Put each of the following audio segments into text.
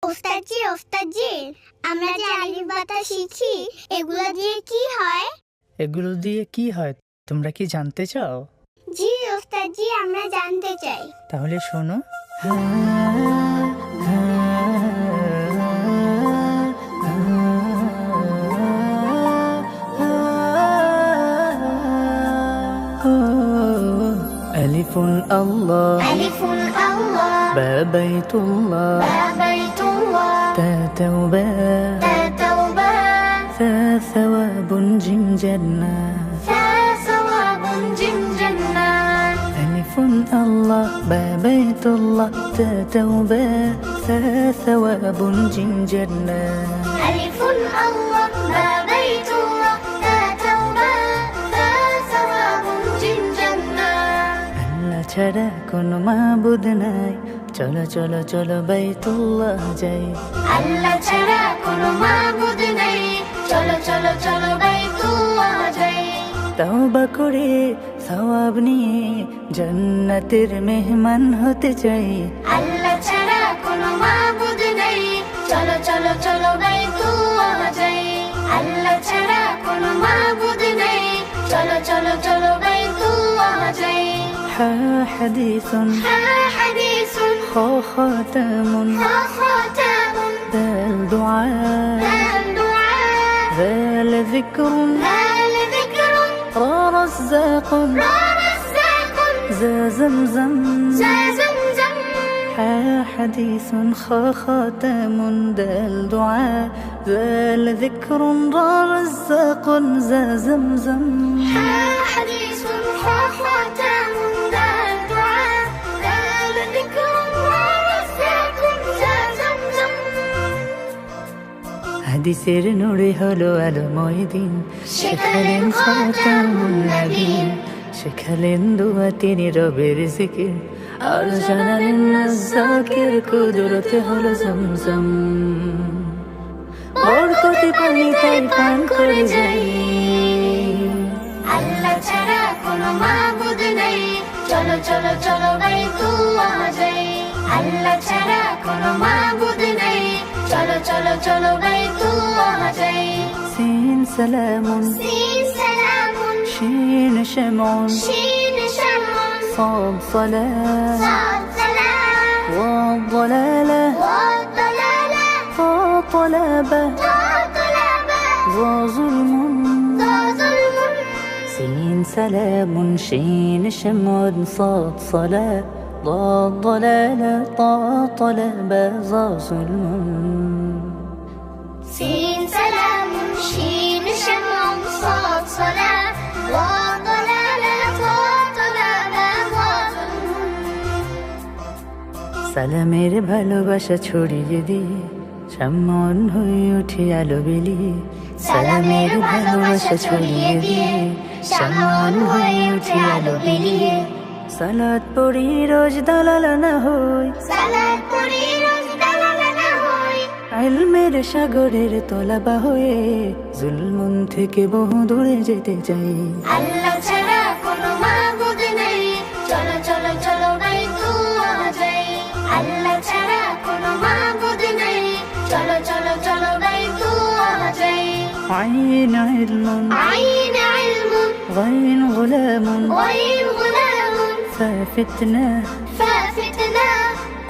ওস্তাদজি ওস্তাদজি, আমরা যে আলিফ বাতা শিখি এগুলো দিয়ে কি হয়? এগুলো দিয়ে কি হয় তোমরা কি জানতে চাও? জি ওস্তাদজি, আমরা জানতে চাই। তাহলে শোনো। ألف الله ألف الله با بيت الله با بيت الله تا توبة تا توبة ثا ثواب جم جنة ثا ثواب جم جنة ألف الله با بيت الله تا توبة ثا ثواب جم جنة ألف الله با بيت الله تا توبة ثا ثواب جم جنة আল্লাহ ছাড়া কোনো মাবুদ নাই, চলো চলো চলো বাইতুল্লাহ যাই। আল্লাহ ছাড়া কোনো মাবুদ নেই, চলো চলো চলো বাইতুল্লাহ যাই। তওবা করে সওয়াব নিয়ে জান্নাতের মেহমান হতে চাই। আল্লাহ ছাড়া কোনো মাবুদ নেই, চলো চলো চলো বাইতুল্লাহ যাই। আল্লাহ ছাড়া কোনো মাবুদ নেই, চলো চলো চলো বাইতুল্লাহ যাই। হা হাদিসুন হা হাদিসুন খা খাতামুন হা খাতামুন দাল দুআ দাল দুআ দাল যিকরুন দাল যিকরুন রা রাজ্জাকুন রা রাজ্জাকুন যা zamzam যা zamzam হা হাদিসুন খা খাতামুন দাল দুআ দাল যিকরুন রা রাজ্জাকুন যা zamzam হা হাদিসুন খা খাতামুন দাল দুআ দাল যিকরুন রা রাজ্জাকুন যা zamzam হাদিসের নূরে হলো আলোময় দিন, শেখালেন খাতামুন নবীন, শেখালেন দোয়া তিনি রবের জিকির, আর জানালেন নাজ্জাকের কুদরতে হলো জমজম। বরকতে পানি তাই পান করে যাই। আল্লাহ ছাড়া কোনো মাবুদ নেই, চলো চলো চলো বাইতুল্লাহ যাই। আল্লাহ ছাড়া কোনো মাবুদ নেই, চলো চলো চলো বাইতুল্লাহ যাই। সিন সালামুন সিন সালামুন শিন শামউন শিন শামুন صاد صلاة صاد সালাম والضلالة ওয়া দালালা طا طلبة ওয়া তালাবা ظا ظلم ওয়া যুলমুন سين سلام شين شمع صاد صلاة ضاد ضلالة طا طلبة ظا ظلم سين سلام شين شمع صاد صلاة وضلالة وضلالة وظلم সালামের ভালোবাসা ছড়িয়ে দিয়ে সম্মান হয়ে উঠে আলো বিলিয়ে। সালামের ভালোবাসা ছড়িয়ে দিয়ে সম্মান হয়ে উঠে আলো বিলিয়ে। সালাত পড়ি রোজ দালালা না হই, সালাত পড়ি রোজ দালালা না হই। ইলমের সাগরের তলাবা হয়ে জুলমুন থেকে বহু দূরে যেতে চাই। আল্লাহ ছাড়া কোনো মাবুদ নেই, চলো চলো চলো বাইতুল্লাহ যাই। আল্লাহ ছাড়া কোনো মাবুদ নেই, চলো চলো চলো বাইতুল্লাহ যাই। আইন ইলমুন عين علم غين غلام غير غلام ففتنة ففتنا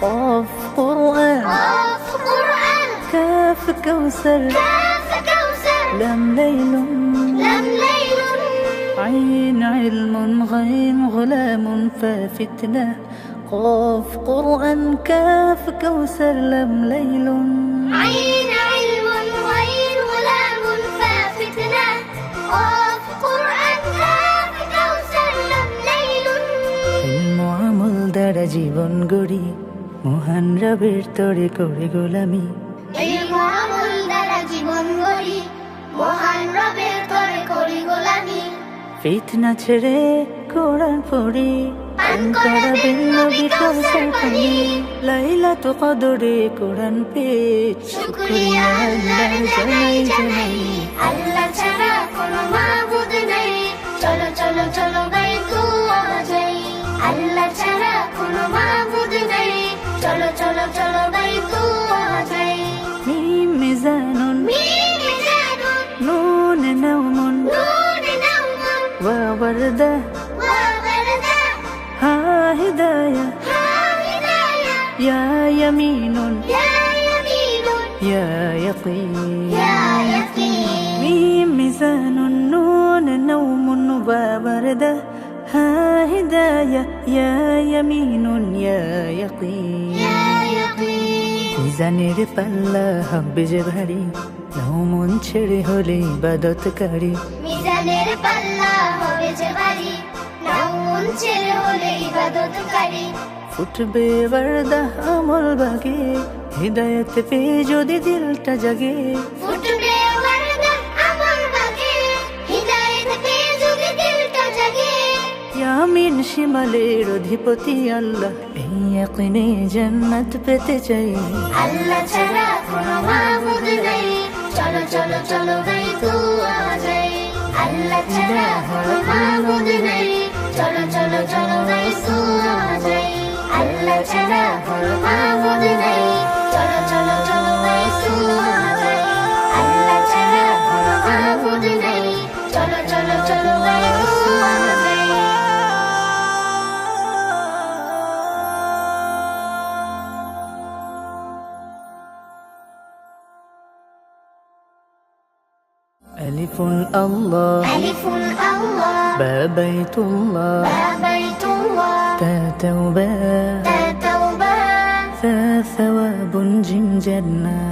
قاف قرآن قاف قرآن كاف كوثر كاف كوثر لم ليل لم ليل عين علم غين غلام ففتنة قاف قرآن كاف كوثر لم ليل عين علم غير غلام ففتنا قاف قرآن كاف كوثر لم ليل ইলম আমল দ্বারা জীবন গড়ি মহান রবের তরে করে গোলামি। ইলম আমল দ্বারা জীবন গড়ি মহান রবের তরে করি গোলামি। ফিতনা ছেড়ে কোরআন পড়ি পান করাবেন নবী কাউসার পানি। লাইলাতুল কদরে কোরআন পেয়ে শুকরিয়া আল্লাহর জানাই জানাই। আল্লাহ ছাড়া কোনো মাবুদ নেই, চলো চলো চলো বাইতুল্লাহ যাই। আল্লাহ ছাড়া কোনো মাবুদ নেই, চলো চলো চলো বাইতুল্লাহ যাই। يا يقين يا يقين ميم ميزان النون نوم وبردة ها هداية يا يمين يا يقين يا يقين মিজানের পাল্লা হবে যে ভারী নাও মন ছেড়ে হলে ইবাদতকারী মিজানের পাল্লা হবে যে ভারী নাও মন ছেড়ে হলে ইবাদতকারী ফুটবে বারদা আমল বাগে হৃদয়ত পেয়ে যদি দিলটা জাগে ফুটবে ওয়ারদা আমল বাগে হিদায়াত পেয়ে যদি দিলটা জাগে ইয়ামিন শিমালের অধিপতি আল্লাহ এই ইয়াকিনে জান্নাত পেতে চাই আল্লাহ ছাড়া কোনো মাবুদ নেই চলো চলো চলো গাই দুয়া যাই আল্লাহ ছাড়া কোনো মাবুদ নেই চলো চলো চলো গাই দুয়া যাই আল্লাহ ছাড়া কোনো মাবুদ নেই চলো চলো চলো গাই দুয়া যাই আল্লাহ ছাড়া কোনো মাবুদ নেই চলো চলো চলো গাই দুয়া যাই ألف الله ألف الله با بيت الله با بيت الله تا توبة تا توبة ثا ثواب جن جنة